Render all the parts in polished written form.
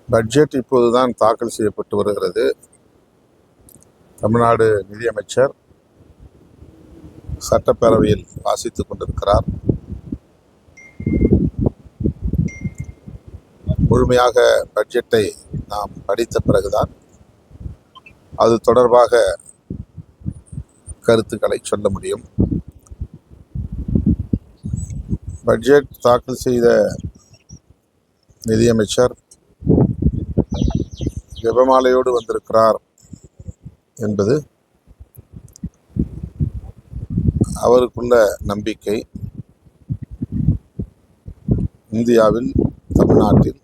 Budget இப்போதுதான் தாக்கல் செய்யப்பட்டு வருகிறது. தமிழ்நாடு நிதியமைச்சர் சட்டப்பேரவையில் வாசித்துக் கொண்டிருக்கிறார். முழுமையாக பட்ஜெட்டை நாம் படித்த பிறகுதான் அது தொடர்பாக கருத்துக்களை சொல்ல முடியும். பட்ஜெட் தாக்கல் செய்த நிதியமைச்சர் ஜெபமாலையோடு வந்திருக்கிறார் என்பது அவருக்குள்ள நம்பிக்கை. இந்தியாவில், தமிழ்நாட்டில்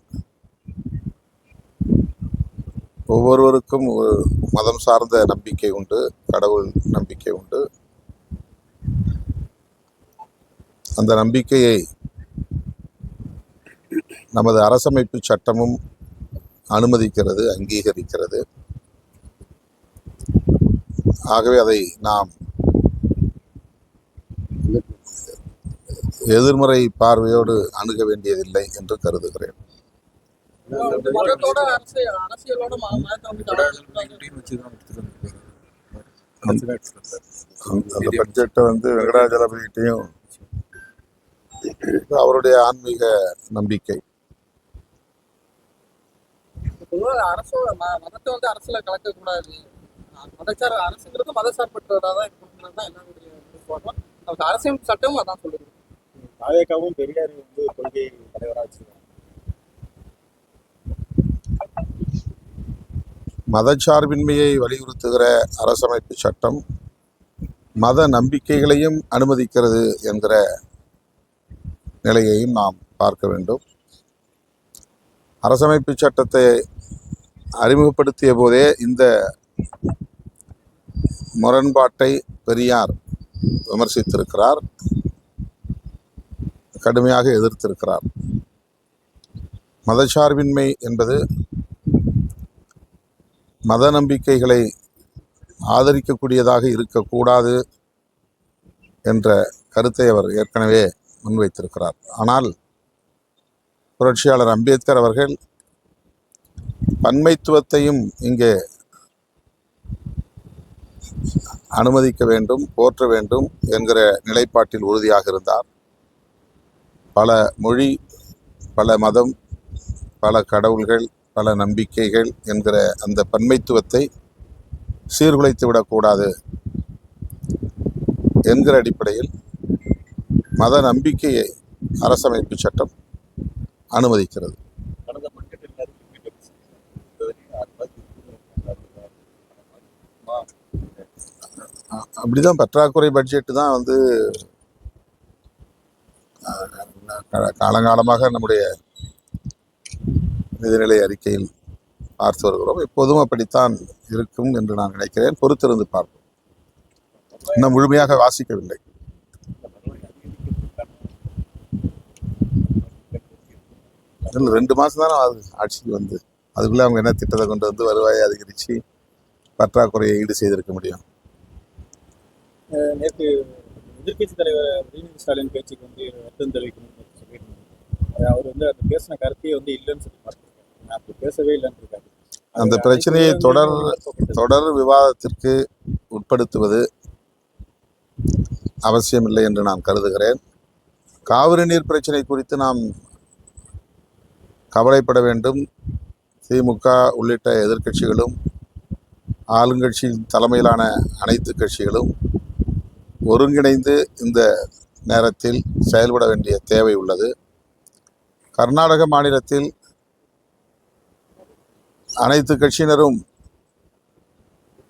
ஒவ்வொருவருக்கும் ஒரு மதம் சார்ந்த நம்பிக்கை உண்டு, கடவுள் நம்பிக்கை உண்டு. அந்த நம்பிக்கையை நமது அரசமைப்பு சட்டமும் அனுமதிக்கிறது, அங்கீகரிக்கிறது. ஆகவே அதை நாம் எதிர்மறை பார்வையோடு அணுக வேண்டியதில்லை என்று கருதுகிறேன். அந்த பட்ஜெட்டை வெங்கடாஜலபதிகிட்டையும் அவருடைய ஆன்மீக நம்பிக்கை. மதத்தை அரசுல கலக்கக்கூடாது, அரசுங்கிறது மதசார்பற்றதான் அரசியல் சட்டமும் அதான் சொல்லுது. தாவேகாவும் பெரியார் கொள்கை தலைவராக மதச்சார்பின்மையை வலியுறுத்துகிற அரசமைப்பு சட்டம் மத நம்பிக்கைகளையும் அனுமதிக்கிறது என்கிற நிலையையும் நாம் பார்க்க வேண்டும். அரசமைப்பு சட்டத்தை அறிமுகப்படுத்திய போதே இந்த முரண்பாட்டை பெரியார் விமர்சித்திருக்கிறார், கடுமையாக எதிர்த்திருக்கிறார். மதச்சார்பின்மை என்பது மத நம்பிக்கைகளை ஆதரிக்கக்கூடியதாக இருக்கக்கூடாது என்ற கருத்தை அவர் ஏற்கனவே முன்வைத்திருக்கிறார். ஆனால் புரட்சியாளர் அம்பேத்கர் அவர்கள் பன்மைத்துவத்தையும் இங்கே அனுமதிக்க வேண்டும், போற்ற வேண்டும் என்கிற நிலைப்பாட்டில் உறுதியாக இருந்தார். பல மொழி, பல மதம், பல கடவுள்கள், பல நம்பிக்கைகள் என்கிற அந்த பன்மைத்துவத்தை சீர்குலைத்து விடக்கூடாது என்கிற அடிப்படையில் மத நம்பிக்கையை அரசமைப்பு சட்டம் அனுமதிக்கிறது. அப்படிதான் பற்றாக்குறை பட்ஜெட்டு தான் காலங்காலமாக நம்முடைய நிதிநிலை அறிக்கையில் பார்த்து வருகிறோம். எப்போதும் அப்படித்தான் இருக்கும் என்று நான் நினைக்கிறேன். பொறுத்திருந்து பார்ப்போம். இன்னும் முழுமையாக வாசிக்கவில்லை. இதில் 2 மாதம் தானே ஆட்சிக்கு அதுக்குள்ளே அவங்க என்ன திட்டத்தை கொண்டு வருவாயை அதிகரித்து பற்றாக்குறையை ஈடு செய்திருக்க முடியும். நேற்று எதிர்கட்சி தலைவர் உதயநிதி ஸ்டாலின் பேச்சுக்கு வருத்தம் தெரிவிக்கணும்னு சொல்லியிருந்தாங்க. அவர் அந்த பேசின கருத்தையே இல்லைன்னு சொல்லி பார்த்துருக்காரு. அப்படி பேசவே இல்லைன்னு இருக்காரு. அந்த பிரச்சனையை தொடர் விவாதத்திற்கு உட்படுத்துவது அவசியமில்லை என்று நான் கருதுகிறேன். காவிரி நீர் பிரச்சனை குறித்து நாம் கவலைப்பட வேண்டும். திமுக உள்ளிட்ட எதிர்க்கட்சிகளும் ஆளுங்கட்சி தலைமையிலான அனைத்து கட்சிகளும் ஒருங்கிணைந்து இந்த நேரத்தில் செயல்பட வேண்டிய தேவை உள்ளது. கர்நாடக மாநிலத்தில் அனைத்து கட்சியினரும்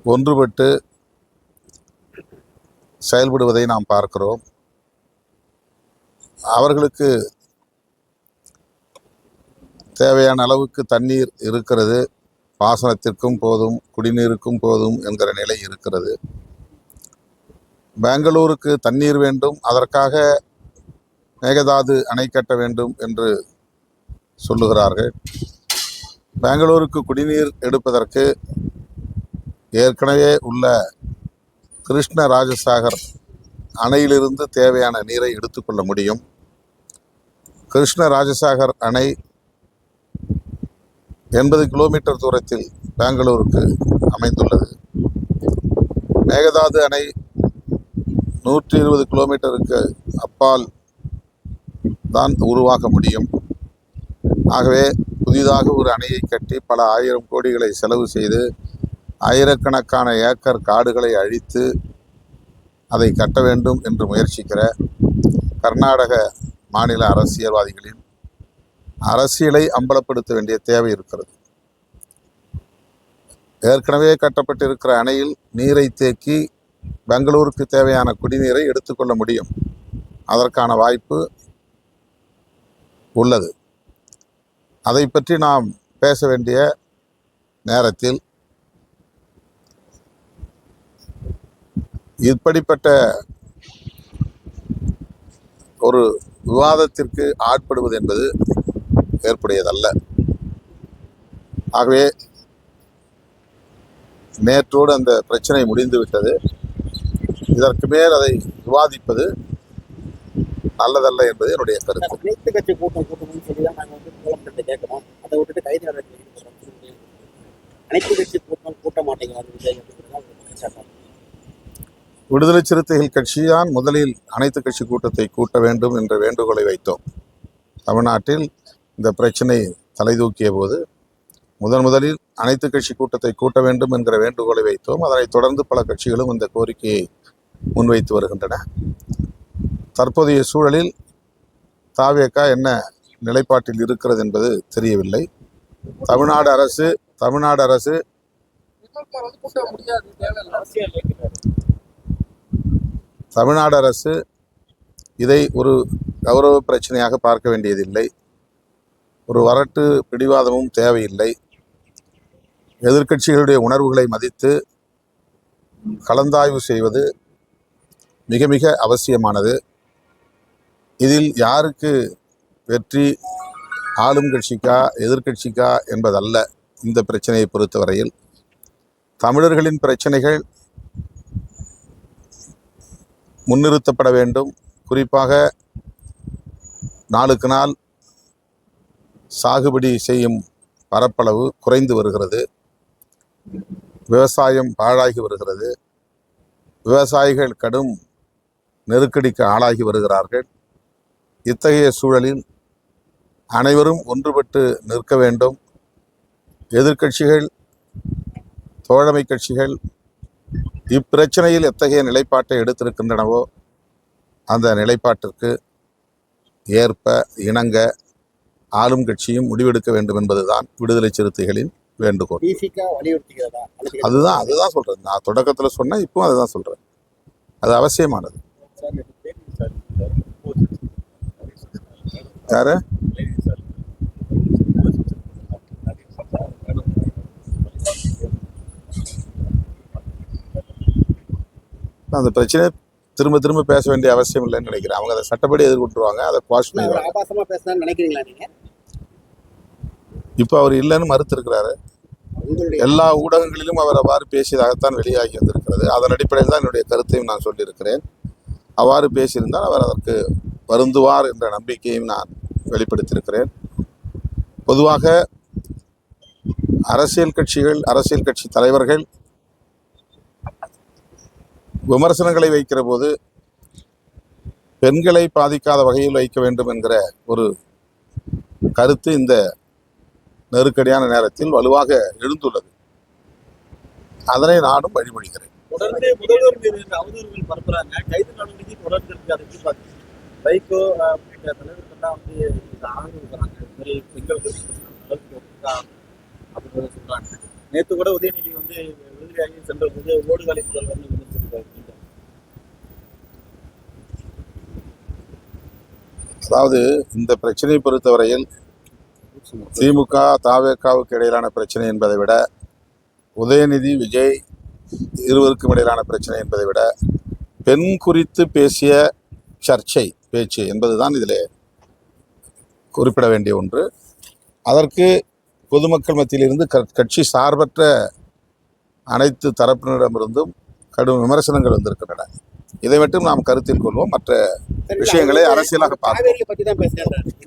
ஒன்றுபட்டு செயல்படுவதை நாம் பார்க்கிறோம். அவர்களுக்கு தேவையான அளவுக்கு தண்ணீர் இருக்கிறது, பாசனத்திற்கும் போதும், குடிநீருக்கும் போதும் என்கிற நிலை இருக்கிறது. பெங்களூருக்கு தண்ணீர் வேண்டும், அதற்காக மேகதாது அணை கட்ட வேண்டும் என்று சொல்லுகிறார்கள். பெங்களூருக்கு குடிநீர் எடுப்பதற்கு ஏற்கனவே உள்ள கிருஷ்ண ராஜசாகர் அணையிலிருந்து தேவையான நீரை எடுத்துக்கொள்ள முடியும். கிருஷ்ண ராஜசாகர் அணை 80 கிலோமீட்டர் தூரத்தில் பெங்களூருக்கு அமைந்துள்ளது. மேகதாது அணை 120 கிலோமீட்டருக்கு அப்பால் தான் உருவாக முடியும். ஆகவே புதிதாக ஒரு அணையை கட்டி பல ஆயிரம் கோடிகளை செலவு செய்து ஆயிரக்கணக்கான ஏக்கர் காடுகளை அழித்து அதை கட்ட வேண்டும் என்று முயற்சிக்கிற கர்நாடக மாநில அரசியல்வாதிகளின் அரசியலை அம்பலப்படுத்த வேண்டிய தேவை இருக்கிறது. ஏற்கனவே கட்டப்பட்டிருக்கிற அணையில் நீரை தேக்கி பெங்களூருக்கு தேவையான குடிநீரை எடுத்துக்கொள்ள முடியும். அதற்கான வாய்ப்பு உள்ளது. அதை பற்றி நாம் பேச வேண்டிய நேரத்தில் இப்படிப்பட்ட ஒரு விவாதத்திற்கு ஆட்படுவது என்பது ஏற்புடையதல்ல. ஆகவே நேற்றோடு அந்த பிரச்சனை முடிந்துவிட்டது. இதற்கு மேல் அதை விவாதிப்பது நல்லதல்ல என்பது என்னுடைய கருத்து. அனைத்து கட்சி கூட்டணும்னு சொல்லி தான் நாங்கள் வந்து முதலமைச்சர் கேட்குறோம். அதை விட்டுட்டு கைது நடவடிக்கை அனைத்து கட்சி கூட்ட மாட்டேங்கிறாங்க விஜய் அப்படிங்கிறத. விடுதலை சிறுத்தைகள் கட்சிதான் முதலில் அனைத்து கட்சி கூட்டத்தை கூட்ட வேண்டும் என்ற வேண்டுகோளை வைத்தோம். தமிழ்நாட்டில் இந்த பிரச்சனை தலைதூக்கிய போது முதலில் அனைத்து கட்சி கூட்டத்தை கூட்ட வேண்டும் என்கிற வேண்டுகோளை வைத்தோம். அதனைத் தொடர்ந்து பல கட்சிகளும் இந்த கோரிக்கையை முன்வைத்து வருகின்றன. தற்போதைய சூழலில் தவேக என்ன நிலைப்பாட்டில் இருக்கிறது என்பது தெரியவில்லை. தமிழ்நாடு அரசு கூட்ட முடியாது, தேவையில்லை. அரசியல் இயக்குனர் தமிழ்நாடு அரசு இதை ஒரு கௌரவ பிரச்சனையாக பார்க்க வேண்டியதில்லை. ஒரு வரட்டு பிடிவாதமும் தேவையில்லை. எதிர்க்கட்சிகளுடைய உணர்வுகளை மதித்து கலந்தாய்வு செய்வது மிக மிக அவசியமானது. இதில் யாருக்கு வெற்றி, ஆளும் கட்சிக்கா எதிர்க்கட்சிக்கா என்பதல்ல. இந்த பிரச்சனையை பொறுத்தவரையில் தமிழர்களின் பிரச்சனைகள் முன்னிறுத்தப்பட வேண்டும். குறிப்பாக நாளுக்கு நாள் சாகுபடி செய்யும் பரப்பளவு குறைந்து வருகிறது. விவசாயம் பாழாகி வருகிறது. விவசாயிகள் கடும் நெருக்கடிக்கு ஆளாகி வருகிறார்கள். இத்தகைய சூழலில் அனைவரும் ஒன்றுபட்டு நிற்க வேண்டும். எதிர்க்கட்சிகள், தோழமை கட்சிகள் இப்பிரச்சனையில் எத்தகைய நிலைப்பாட்டை எடுத்திருக்கின்றனவோ அந்த நிலைப்பாட்டிற்கு ஏற்ப இணங்க ஆளும் கட்சியும் முடிவெடுக்க வேண்டும் என்பதுதான் விடுதலை சிறுத்தைகளின் வேண்டுகோள். அதுதான் சொல்றேன். நான் தொடக்கத்தில் சொன்னேன், இப்பவும் அதுதான் சொல்றேன். அது அவசியமானது. யாரு அந்த பிரச்சனை திரும்ப திரும்ப பேச வேண்டிய அவசியம் இல்லைன்னு நினைக்கிறேன். அவங்க அதை சட்டப்படி எதிர்கொண்டுருவாங்க, அதை குவாஷ் பண்ணிடுவாங்க. இப்போ அவர் இல்லைன்னு மறுத்து இருக்கிறாரு. எல்லா ஊடகங்களிலும் அவர் அவ்வாறு பேசியதாகத்தான் வெளியாகி வந்திருக்கிறது. அதன் அடிப்படையில் தான் என்னுடைய கருத்தையும் நான் சொல்லியிருக்கிறேன். அவ்வாறு பேசியிருந்தால் அவர் அதற்கு வருந்துவார் என்ற நம்பிக்கையும் நான் வெளிப்படுத்தியிருக்கிறேன். பொதுவாக அரசியல் கட்சிகள், அரசியல் கட்சி தலைவர்கள் விமர்சனங்களை வைக்கிற போது பெண்களை பாதிக்காத வகையில் வைக்க வேண்டும் என்கிற ஒரு கருத்து இந்த நெருக்கடியான நேரத்தில் வலுவாக எழுந்துள்ளது. அதனை நானும் வழிமொழிகிறேன். தொடர்ந்து முதல்வர் மீது அவதூறுகள் பரப்புறாங்க. கைது நடவடிக்கை தொடர்ந்து இருக்கு. அதை எப்படி பார்த்து வைகோ உள்ளிட்ட தலைவர்கள்லாம் வந்து ஆதரவு இருக்கிறாங்க. இது மாதிரி பெண்களுக்கு அப்படின்னு சொல்றாங்க. நேற்று கூட உதயநிதி வந்து விடுதலையாகி சென்ற போது ஓடுகாலி முதல்வர் விமர்சிச்சிருக்காரு. அதாவது இந்த பிரச்சனையை பொறுத்தவரையில் திமுக தவேகாவுக்கு இடையிலான பிரச்சனை என்பதை விட, உதயநிதி விஜய் இருவருக்கும் இடையிலான பிரச்சனை என்பதை விட, பெண் குறித்து பேசிய சர்ச்சை பேச்சு என்பதுதான் இதில் குறிப்பிட வேண்டிய ஒன்று. அதற்கு பொதுமக்கள் மத்தியிலிருந்து கட்சி சார்பற்ற அனைத்து தரப்பினரிடமிருந்தும் கடும் விமர்சனங்கள் வந்திருக்கின்றன. இதை மட்டும் நாம் கருத்தில் கொள்வோம். மற்ற விஷயங்களை அரசியலாக பார்ப்போம்.